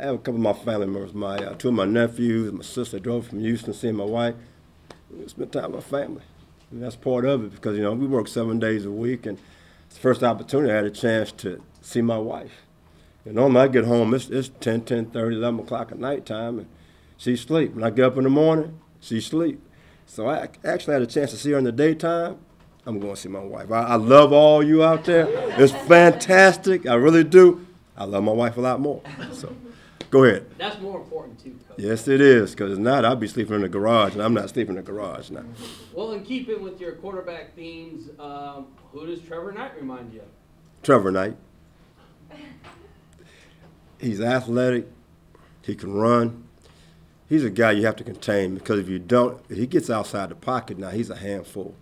have a couple of my family members. Two of my nephews, my sister drove from Houston to see my wife. We spent time with my family. And that's part of it because, we work 7 days a week, and it's the first opportunity I had a chance to see my wife. Normally I get home, it's 10, 10:30, 11 o'clock at nighttime, and she's asleep. When I get up in the morning, she's asleep. So I actually had a chance to see her in the daytime. I'm going to see my wife. I love all you out there. It's fantastic. I really do. I love my wife a lot more. So go ahead. That's more important too, Coach. Yes, it is, because if not, I'd be sleeping in the garage, and I'm not sleeping in the garage now. Well, and keep it with your quarterback themes. Who does Trevor Knight remind you of? Trevor Knight. He's athletic. He can run. He's a guy you have to contain because if you don't, if he gets outside the pocket now, he's a handful.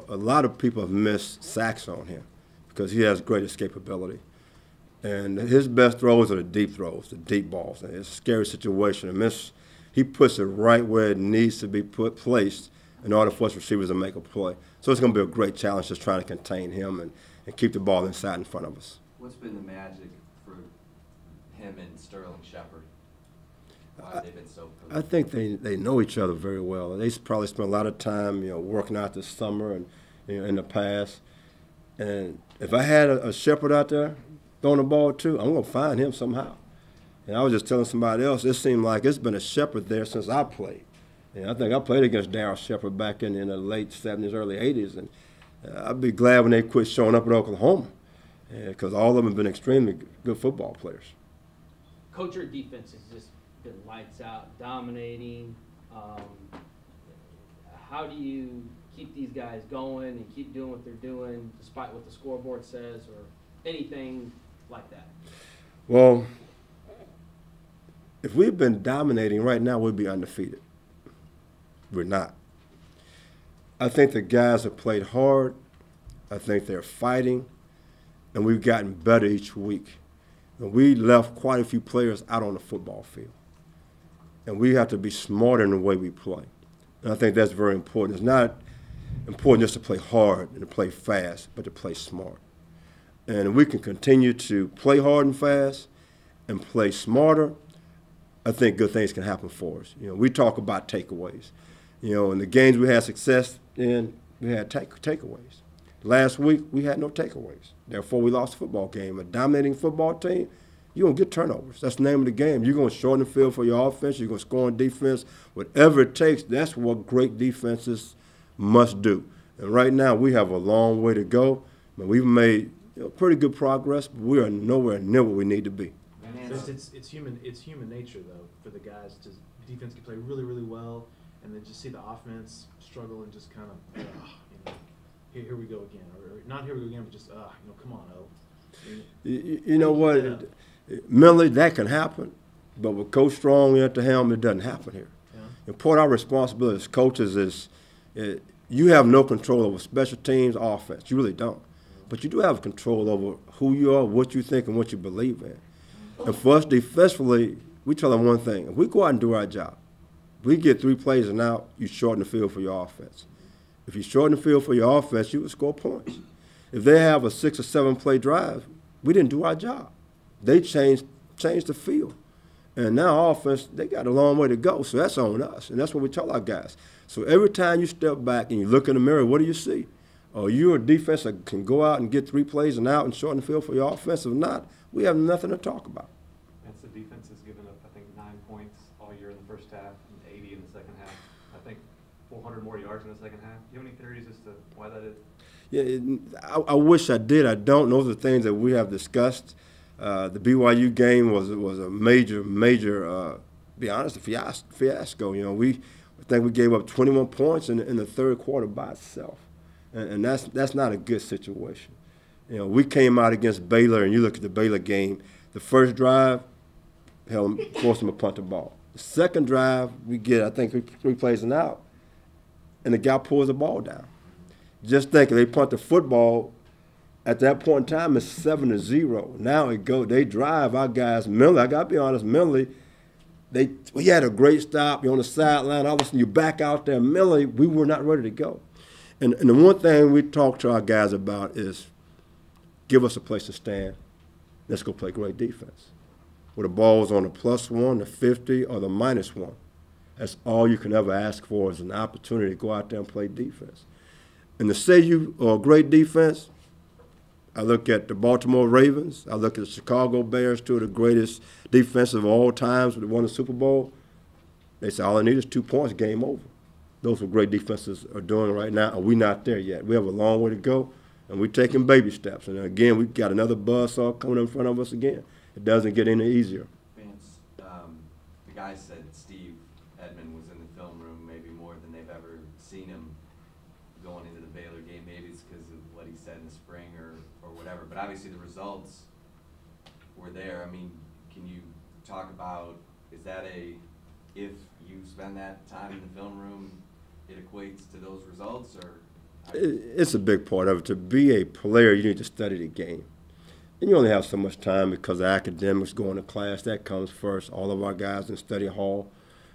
A lot of people have missed sacks on him because he has great escapability. And his best throws are the deep throws, the deep balls. And it's a scary situation. He puts it right where it needs to be placed in order for us receivers to make a play. So it's going to be a great challenge just trying to contain him and keep the ball inside in front of us. What's been the magic for him and Sterling Shepard? Why have they been so close? I think they know each other very well. They probably spent a lot of time, working out this summer and in the past. And if I had a Shepard out there throwing the ball too, I'm going to find him somehow. And I was just telling somebody else, it seemed like it's been a Shepard there since I played. And I think I played against Darryl Shepard back in the late 70s, early 80s. And I'd be glad when they quit showing up at Oklahoma because all of them have been extremely good football players. Coach, your defense has just been lights out, dominating. How do you keep these guys going and keep doing what they're doing despite what the scoreboard says or anything like that? Well, if we've been dominating right now, we'd be undefeated. We're not. I think the guys have played hard. I think they're fighting, and we've gotten better each week. And we left quite a few players out on the football field. And we have to be smarter in the way we play. And I think that's very important. It's not important just to play hard and to play fast, but to play smart. And if we can continue to play hard and fast and play smarter, I think good things can happen for us. We talk about takeaways. In the games we had success in, we had takeaways. Last week, we had no takeaways. Therefore, we lost the football game. A dominating football team, you're going to get turnovers. That's the name of the game. You're going to shorten the field for your offense. You're going to score on defense. Whatever it takes, that's what great defenses must do. And right now, we have a long way to go. But we've made pretty good progress, but we are nowhere near what we need to be. It's human nature, though, for the guys to defense can play really, really well, and then just see the offense struggle and just kind of, here we go again, or not here we go again, but just, come on, You know what? Mentally, that can happen, but with Coach Strong at the helm, it doesn't happen here. Yeah. And part of our responsibility as coaches is you have no control over special teams, offense. You really don't. But you do have control over who you are, what you think, and what you believe in. And for us defensively, we tell them one thing. If we go out and do our job, we get 3 plays and out, you shorten the field for your offense. If you shorten the field for your offense, you will score points. If they have a 6 or 7 play drive, we didn't do our job. They changed the field. And now offense, they got a long way to go, so that's on us. And that's what we tell our guys. So every time you step back and you look in the mirror, what do you see? Are you a defense that can go out and get 3 plays and out and shorten the field for your offense? If not, we have nothing to talk about. That's the defense has given up, I think, 9 points all year in the first half and 80 in the second half. I think 400 more yards in the second half. Do you have any theories as to why that is? Yeah, I wish I did. I don't. Those are things that we have discussed. The BYU game was a major, be honest, a fiasco. I think we gave up 21 points in the third quarter by itself, and that's not a good situation. We came out against Baylor, and you look at the Baylor game. The first drive, forced them to punt the ball. The second drive, we get, I think, 3 plays and out, and the guy pulls the ball down. Just think, if they punt the football, at that point in time, it's 7-0. Now they drive our guys mentally. I got to be honest, mentally, we had a great stop. You're on the sideline. All of a sudden, you're back out there. Mentally, we were not ready to go. And the one thing we talk to our guys about is give us a place to stand. Let's go play great defense. where the ball's on the +1, the 50, or the -1. That's all you can ever ask for is an opportunity to go out there and play defense. And to say you are a great defense, I look at the Baltimore Ravens. I look at the Chicago Bears, two of the greatest defenses of all times that won the Super Bowl. They say all I need is 2 points, game over. Those are great defenses are doing right now, and we're not there yet. We have a long way to go, and we're taking baby steps. And again, we've got another buzzsaw coming in front of us again. It doesn't get any easier. Vance, the guy said Steve Edmond was in the film room maybe more than they've ever seen him going into the Baylor game. Maybe it's because of what he said in the spring or whatever. But obviously the results were there. I mean, can you talk about, is that if you spend that time in the film room, it equates to those results? Or it's a big part of it. To be a player, you need to study the game. And you only have so much time because of academics, going to class. That comes first. All of our guys in study hall,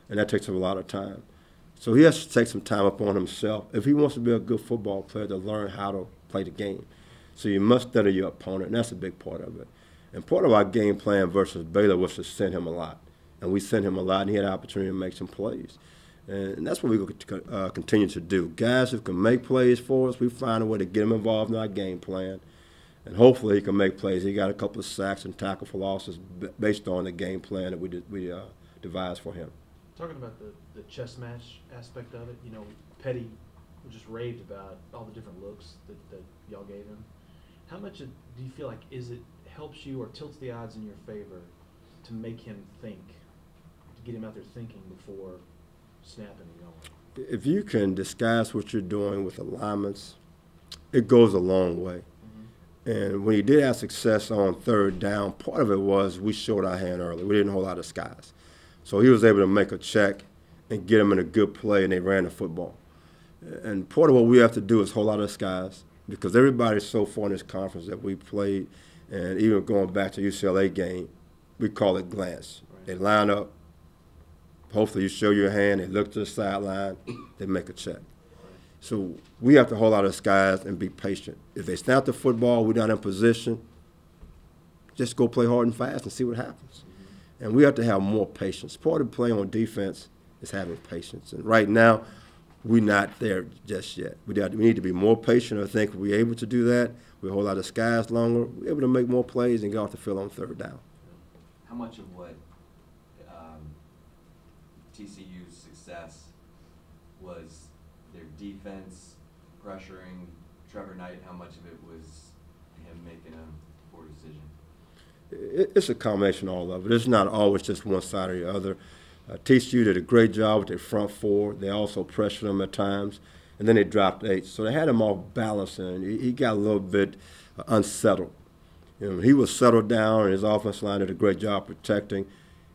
and that takes up a lot of time. So he has to take some time upon himself if he wants to be a good football player, to learn how to play the game. So you must study your opponent, and that's a big part of it. And part of our game plan versus Baylor was to send him a lot. And we sent him a lot, and he had an opportunity to make some plays. And that's what we're going to continue to do. Guys who can make plays for us, we find a way to get him involved in our game plan. And hopefully he can make plays. He got a couple of sacks and tackle for losses based on the game plan that we devised for him. Talking about the chess match aspect of it, you know, Petty just raved about all the different looks that y'all gave him. How much do you feel like it helps you or tilts the odds in your favor to make him think, to get him out there thinking before snapping and going? If you can disguise what you're doing with alignments, it goes a long way. And when he did have success on 3rd down, part of it was we showed our hand early. We didn't hold out of skies. So he was able to make a check and get him in a good play, and they ran the football. And part of what we have to do is hold out of skies, because everybody so far in this conference that we played, and even going back to UCLA game, we call it glance. Right. They line up. Hopefully you show your hand. They look to the sideline. They make a check. So we have to hold out the skies and be patient. If they snap the football, we're not in position, just go play hard and fast and see what happens. And we have to have more patience. Part of playing on defense is having patience. And right now, we're not there just yet. We need to be more patient. I think we're able to do that. We hold out the skies longer. We're able to make more plays and get off the field on 3rd down. How much of what TCU's success was their defense pressuring Trevor Knight? How much of it was him making a poor decision? It's a combination of all of it. It's not always just one side or the other. TCU did a great job with their front four. They also pressured him at times, and then they dropped 8. So they had him off balance, and he got a little bit unsettled. You know, he was settled down, and his offensive line did a great job protecting.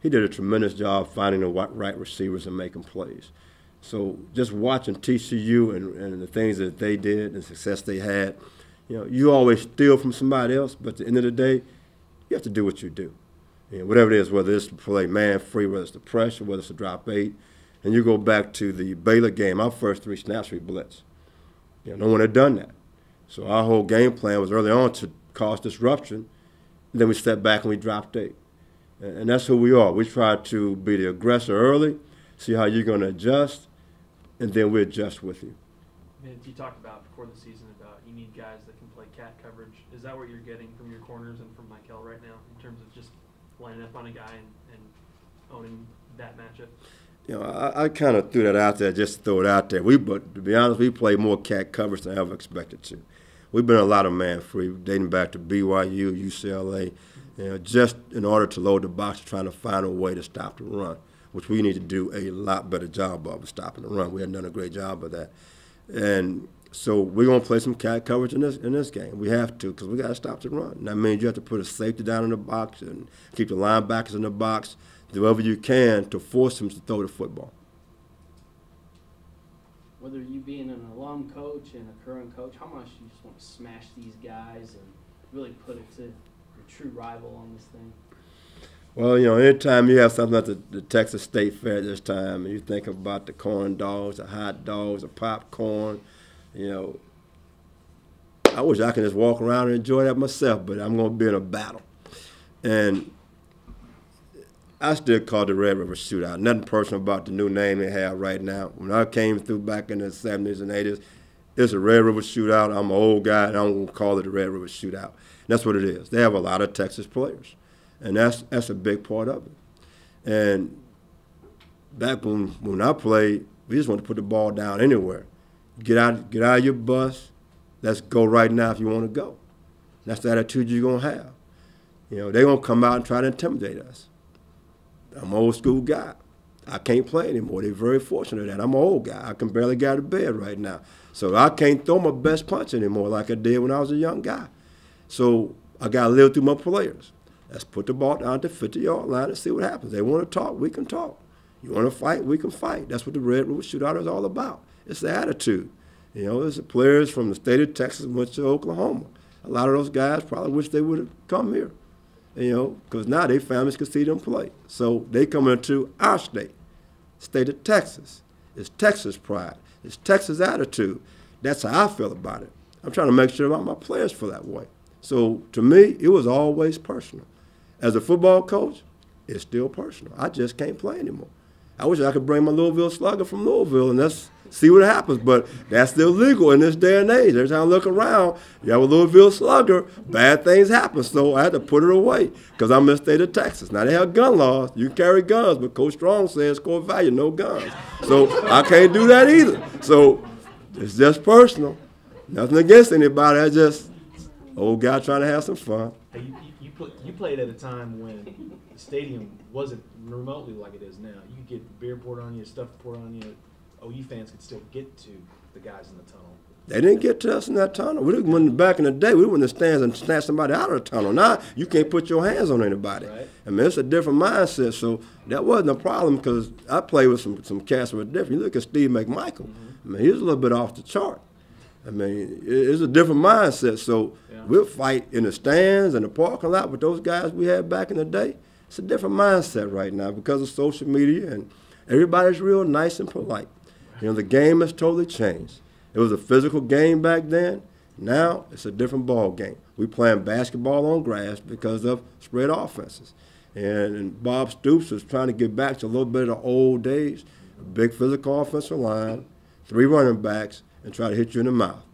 He did a tremendous job finding the right receivers and making plays. So just watching TCU and the things that they did and the success they had, you know, you always steal from somebody else, but at the end of the day, you have to do what you do. You know, whatever it is, whether it's to play man-free, whether it's the pressure, whether it's to drop 8. And you go back to the Baylor game, our first 3 snaps we blitz. You know, no one had done that. So our whole game plan was early on to cause disruption, and then we stepped back and we dropped 8. And that's who we are. We try to be the aggressor early, see how you're going to adjust, and then we adjust with you. You talked about before the season about you need guys that can play cat coverage. Is that what you're getting from your corners and from Michael right now in terms of just lining up on a guy and owning that matchup? You know, I kind of threw that out there just to throw it out there. But to be honest, we played more cat coverage than I ever expected to. We've been a lot of man-free, dating back to BYU, UCLA, you know, just in order to load the box, trying to find a way to stop the run, which we need to do a lot better job of stopping the run. We haven't done a great job of that. And so we're going to play some cat coverage in this game. We have to, because we got to stop the run. And that means you have to put a safety down in the box and keep the linebackers in the box, do whatever you can to force them to throw the football. Whether you being an alum coach and a current coach, how much you just want to smash these guys and really put it to your true rival on this thing? Well, you know, anytime you have something like the Texas State Fair this time, and you think about the corn dogs, the hot dogs, the popcorn, you know, I wish I could just walk around and enjoy that myself, but I'm going to be in a battle. And I still call it the Red River Shootout. Nothing personal about the new name they have right now. When I came through back in the 70s and 80s, it's a Red River Shootout. I'm an old guy, and I'm going to call it the Red River Shootout. And that's what it is. They have a lot of Texas players, and that's a big part of it. And back when I played, we just wanted to put the ball down anywhere. Get out of your bus. Let's go right now if you want to go. That's the attitude you're going to have. You know, they're going to come out and try to intimidate us. I'm an old school guy. I can't play anymore. They're very fortunate that I'm an old guy. I can barely get out of bed right now. So I can't throw my best punch anymore like I did when I was a young guy. So I got to live through my players. Let's put the ball down to the 50-yard line and see what happens. They want to talk, we can talk. You want to fight, we can fight. That's what the Red River Shootout is all about. It's the attitude. You know, it's the players from the state of Texas went to Oklahoma. A lot of those guys probably wish they would have come here. You know, because now their families can see them play. So they come into our state of Texas. It's Texas pride. It's Texas attitude. That's how I feel about it. I'm trying to make sure my players feel that way. So to me, it was always personal. As a football coach, it's still personal. I just can't play anymore. I wish I could bring my Louisville Slugger from Louisville and let's see what happens, but that's still legal in this day and age. Every time I look around, you have a Louisville Slugger, bad things happen, so I had to put it away because I'm in the state of Texas. Now, they have gun laws. You can carry guns, but Coach Strong says core value, no guns. So I can't do that either. So it's just personal. Nothing against anybody. I just old guy trying to have some fun. Hey, you played at a time when the stadium wasn't remotely like it is now. You could get beer poured on you, stuff poured on you. OU fans could still get to the guys in the tunnel. They didn't get to us in that tunnel. Back in the day, we were in the stands and snatched somebody out of the tunnel. Now you can't put your hands on anybody. Right. I mean, it's a different mindset. So that wasn't a problem because I played with some cats that were different. You look at Steve McMichael. I mean, he was a little bit off the chart. I mean, it's a different mindset. So we'll fight in the stands and the parking lot with those guys we had back in the day. It's a different mindset right now because of social media and everybody's real nice and polite. You know, the game has totally changed. It was a physical game back then. Now it's a different ball game. We playing basketball on grass because of spread offenses. And Bob Stoops was trying to get back to a little bit of the old days, a big physical offensive line, 3 running backs, and try to hit you in the mouth.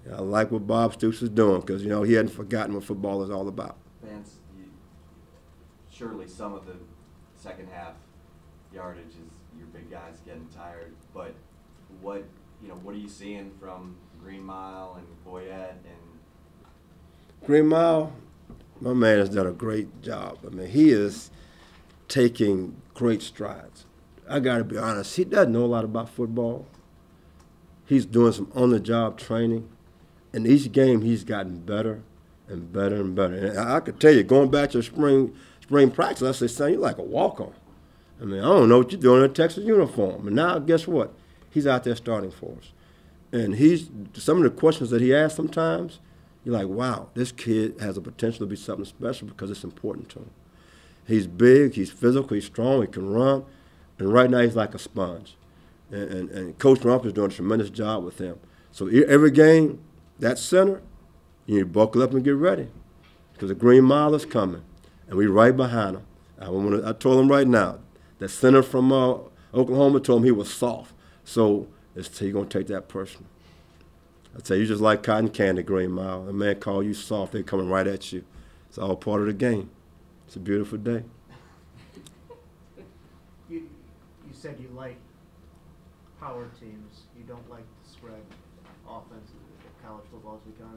And I like what Bob Stoops is doing because, you know, he hadn't forgotten what football is all about. Vance, surely some of the second half yardage is your big guys getting tired, but what are you seeing from Green Mile and Boyette and Green Mile? My man has done a great job. I mean, he is taking great strides. I got to be honest, he doesn't know a lot about football. He's doing some on-the-job training, and each game he's gotten better and better and better. And I could tell you, going back to spring practice, I said, son, you're like a walk-on. I mean, I don't know what you're doing in a Texas uniform. And now, guess what? He's out there starting for us. And some of the questions that he asks sometimes, you're like, wow, this kid has the potential to be something special because it's important to him. He's big, he's physical, he's strong, he can run. And right now he's like a sponge. And Coach Rump is doing a tremendous job with him. So every game, that center, you need to buckle up and get ready because the Green Mile is coming. And we're right behind him. I told him right now, the center from Oklahoma told him he was soft. So he's going to take that personal. I tell you, just like cotton candy, Green Mile. A man call you soft, they're coming right at you. It's all part of the game. It's a beautiful day. You said you like power teams. You don't like the spread offense that college football has become.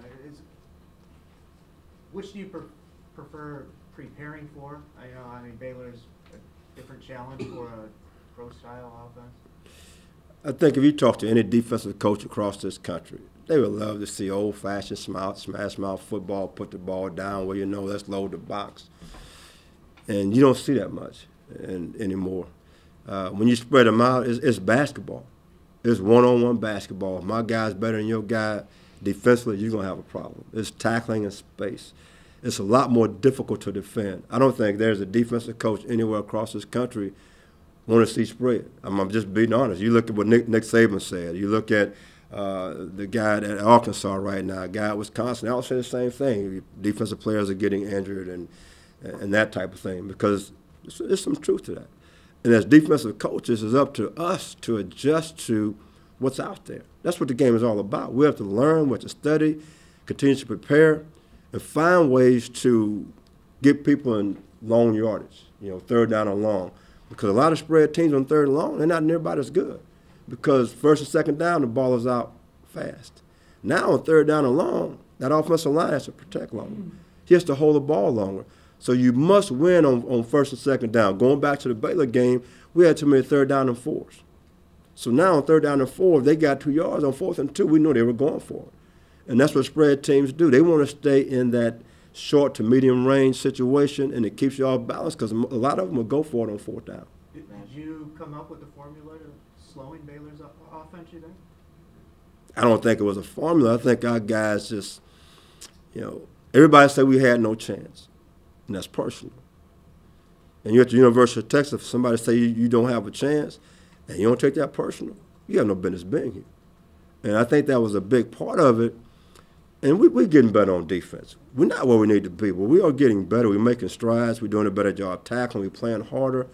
Which do you prefer preparing for? I mean, Baylor's a different challenge for a pro-style offense. I think if you talk to any defensive coach across this country, they would love to see old-fashioned smash mouth football, put the ball down where you know let's load the box. And you don't see that much anymore. When you spread them out, it's basketball. It's one-on-one basketball. If my guy's better than your guy defensively, you're going to have a problem. It's tackling in space. It's a lot more difficult to defend. I don't think there's a defensive coach anywhere across this country want to see spread. I'm just being honest. You look at what Nick Saban said. You look at the guy at Arkansas right now, a guy at Wisconsin. They all say the same thing. Defensive players are getting injured and that type of thing because There's some truth to that. And as defensive coaches, it's up to us to adjust to what's out there. That's what the game is all about. We have to learn, we have to study, continue to prepare, and find ways to get people in long yardage, third down and long. Because a lot of spread teams on third and long, they're not nearby as good. Because first and second down, the ball is out fast. Now on third down and long, that offensive line has to protect longer. He has to hold the ball longer. So you must win on first and second down. Going back to the Baylor game, we had too many third down and fours. So now on third down and 4, if they got 2 yards on 4th and 2, we knew they were going for it. And that's what spread teams do. They want to stay in that short to medium range situation, and it keeps you all balanced because a lot of them will go for it on 4th down. Did you come up with the formula to slowing Baylor's offense, you think? I don't think it was a formula. I think our guys just, everybody said we had no chance, and that's personal. And you're at the University of Texas, if somebody say you don't have a chance, and you don't take that personal, you have no business being here. And I think that was a big part of it. And we're getting better on defense. We're not where we need to be, but we are getting better. We're making strides. We're doing a better job tackling. We're playing harder.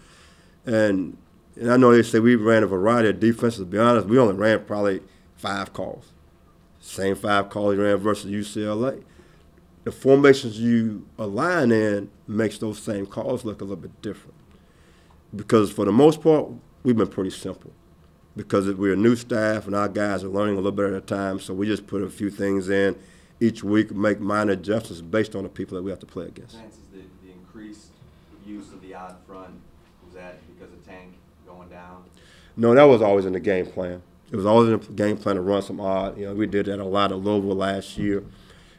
And I know they say we ran a variety of defenses. To be honest, we only ran probably 5 calls. Same 5 calls we ran versus UCLA. The formations you align in makes those same calls look a little bit different. Because for the most part, we've been pretty simple. Because we're a new staff and our guys are learning a little bit at a time, so we just put a few things in each week, make minor adjustments based on the people that we have to play against. Vance, is the increased use of the odd front, was that because of Tank going down? No, that was always in the game plan. It was always in the game plan to run some odd. We did that a lot at Louisville last year,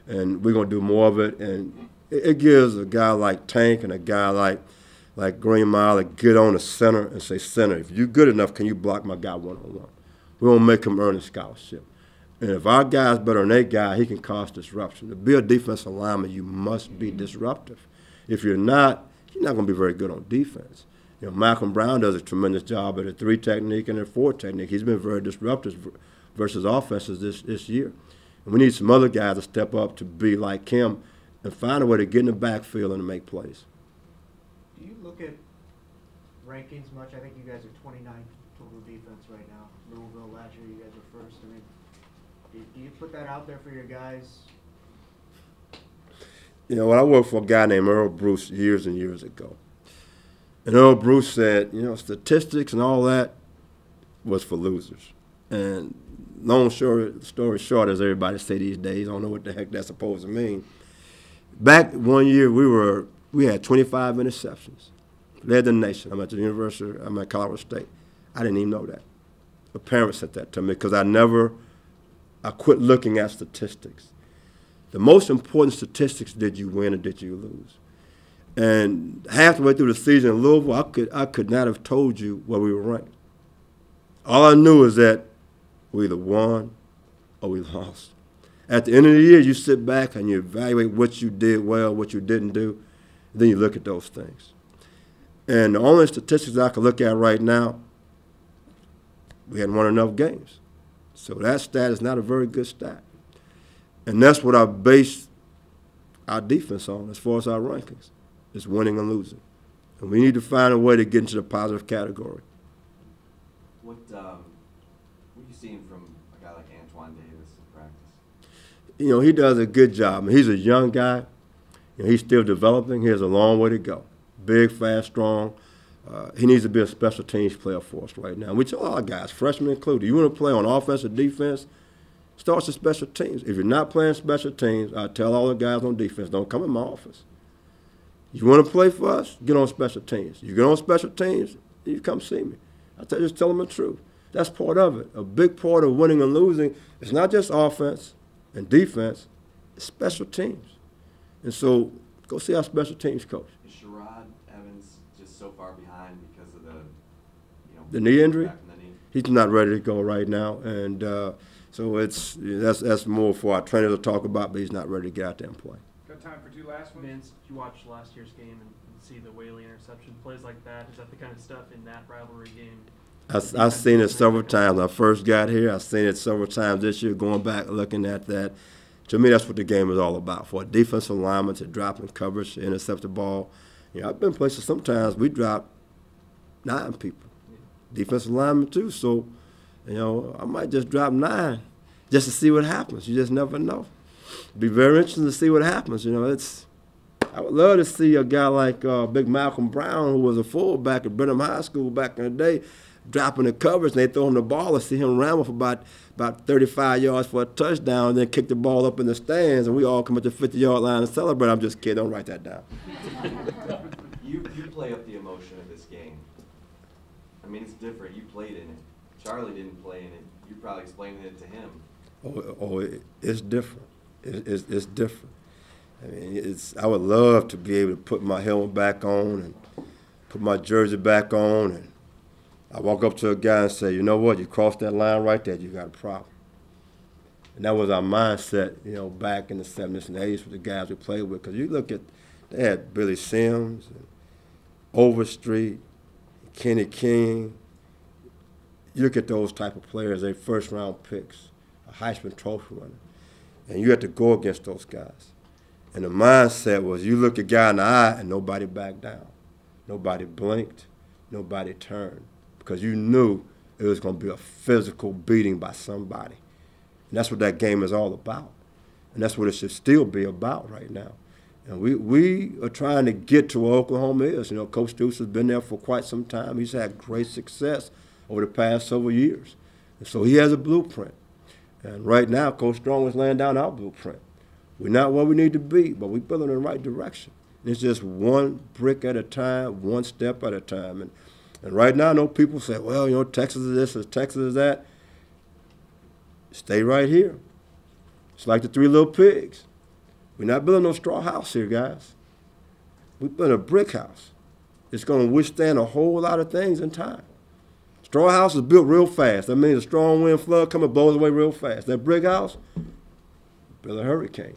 and we're going to do more of it. And it gives a guy like Tank and a guy like Green Mile to get on the center and say, center, if you're good enough, can you block my guy one-on-one? We won't make him earn a scholarship. And if our guy's better than their guy, he can cause disruption. To be a defensive lineman, you must be disruptive. If you're not going to be very good on defense. Malcolm Brown does a tremendous job at a 3 technique and a 4 technique. He's been very disruptive versus offenses this year. And we need some other guys to step up to be like him and find a way to get in the backfield and to make plays. Do you look at rankings much? I think you guys are 29th total defense right now. Louisville last year, you guys were first. I mean, do you put that out there for your guys? When I worked for a guy named Earl Bruce years and years ago. And Earl Bruce said, statistics and all that was for losers. And long story short, as everybody say these days, I don't know what the heck that's supposed to mean. Back one year, we had 25 interceptions. Led the nation. I'm at the University. I'm at Colorado State. I didn't even know that. The parents said that to me because I quit looking at statistics. The most important statistics, did you win or did you lose? And halfway through the season in Louisville, I could not have told you where we were ranked. All I knew is that we either won or we lost. At the end of the year, you sit back and you evaluate what you did well, what you didn't do, and then you look at those things. And the only statistics I can look at right now, we hadn't won enough games. So that stat is not a very good stat. And that's what I base our defense on as far as our rankings. It's winning and losing. And we need to find a way to get into the positive category. What are you seeing from a guy like Antoine Davis in practice? He does a good job. He's a young guy. He's still developing. He has a long way to go. Big, fast, strong. He needs to be a special teams player for us right now. We tell our guys, freshmen included, you want to play on offense or defense, start with special teams. If you're not playing special teams, I tell all the guys on defense, don't come in my office. You want to play for us? Get on special teams. You get on special teams, you come see me. Just tell them the truth. That's part of it. A big part of winning and losing is not just offense and defense, it's special teams. And so go see our special teams coach. Is Sherrod Evans just so far behind because of the knee injury? Back from the knee? He's not ready to go right now. And so that's more for our trainer to talk about, but he's not ready to get out there and play. Got time for 2 last ones? Vince, did you watch last year's game and see the Whaley interception? Plays like that, is that the kind of stuff in that rivalry game? I've seen it several times. When I first got here, I've seen it several times this year, going back, looking at that. To me, that's what the game is all about. For a defensive lineman to drop in coverage, to intercept the ball, You know, I've been places sometimes we drop 9 people, defensive linemen too. So, you know, I might just drop 9 just to see what happens. You just never know. It'd be very interesting to see what happens. You know, I would love to see a guy like Big Malcolm Brown, who was a fullback at Brenham High School back in the day, dropping the coverage, and they throw him the ball and see him ramble for about 35 yards for a touchdown, and then kick the ball up in the stands, and we all come at the 50-yard line and celebrate. I'm just kidding. Don't write that down. You play up the emotion of this game. I mean, it's different. You played in it. Charlie didn't play in it. You're probably explaining it to him. It's different. It's different. I mean, I would love to be able to put my helmet back on and put my jersey back on, and I walk up to a guy and say, you know what, you crossed that line right there, you got a problem. And that was our mindset, you know, back in the 70s and 80s with the guys we played with. Because you look at, they had Billy Sims, and Overstreet, Kenny King. You look at those type of players, they first-round picks, a Heisman Trophy winner, and you had to go against those guys. And the mindset was you look a guy in the eye and nobody backed down. Nobody blinked. Nobody turned. Because you knew it was going to be a physical beating by somebody. And that's what that game is all about. And that's what it should still be about right now. And we are trying to get to where Oklahoma is. You know, Coach Deuce has been there for quite some time. He's had great success over the past several years. And so he has a blueprint. And right now, Coach Strong is laying down our blueprint. We're not where we need to be, but we're building in the right direction. And it's just one brick at a time, one step at a time. And right now, I know people say, well, you know, Texas is this, Texas is that. Stay right here. It's like the 3 little pigs. We're not building no straw house here, guys. We're building a brick house. It's going to withstand a whole lot of things in time. Straw house is built real fast. That means a strong wind flood comes and blows away real fast. That brick house, build a hurricane.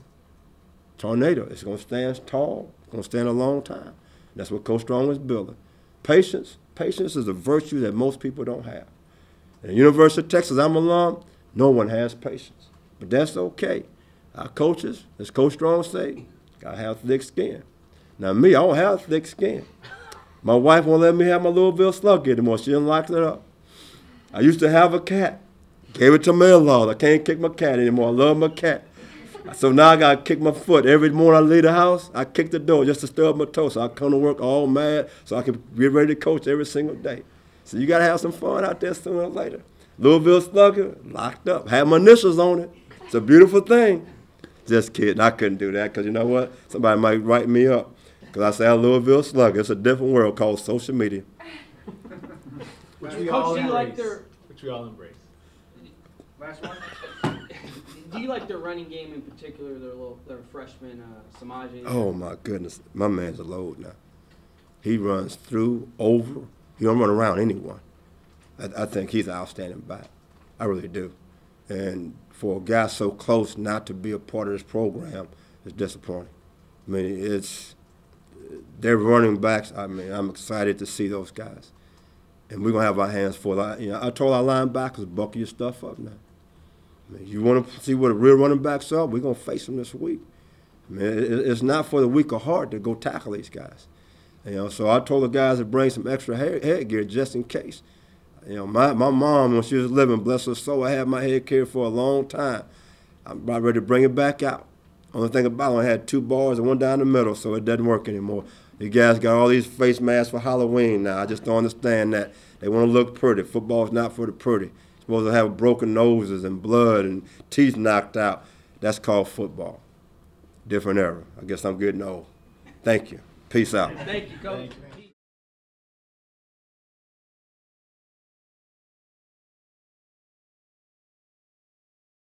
Tornado, it's going to stand tall. It's going to stand a long time. That's what Coach Strong is building. Patience is a virtue that most people don't have. At the University of Texas, I'm an alum, no one has patience. But that's okay. Our coaches, as Coach Strong say, got to have thick skin. Now me, I don't have thick skin. My wife won't let me have my Louisville Slugger anymore. She done locked it up. I used to have a cat. Gave it to my in-laws. I can't kick my cat anymore. I love my cat. So now I got to kick my foot. Every morning I leave the house, I kick the door just to stub my toe so I come to work all mad so I can get ready to coach every single day. So you got to have some fun out there sooner or later. Louisville Slugger, locked up. Had my initials on it. It's a beautiful thing. Just kidding. I couldn't do that because you know what? Somebody might write me up because I say I'm Louisville Slugger. It's a different world called social media. Which Coach, we all do you like embrace. their Which we all embrace. Last one? do you like their running game in particular? Their freshman Samaje. Oh, my goodness. My man's a load now. He runs through, over. He don't run around anyone. I think he's an outstanding back. I really do. And for a guy so close not to be a part of this program is disappointing. I mean, they're running backs. I mean, I'm excited to see those guys. And we're going to have our hands full. I told our linebackers, buckle your stuff up now. I mean, you want to see what the real running backs are? We're going to face them this week. I mean, it's not for the weak of heart to go tackle these guys. You know, so I told the guys to bring some extra headgear just in case. You know, my mom, when she was living, bless her soul, I had my head carried for a long time. I'm about ready to bring it back out. Only thing about it, I had 2 bars and one down the middle, so it doesn't work anymore. You guys got all these face masks for Halloween now. I just don't understand that. They want to look pretty. Football's not for the pretty. You're supposed to have broken noses and blood and teeth knocked out. That's called football. Different era. I guess I'm getting old. Thank you. Peace out. Thank you, Coach.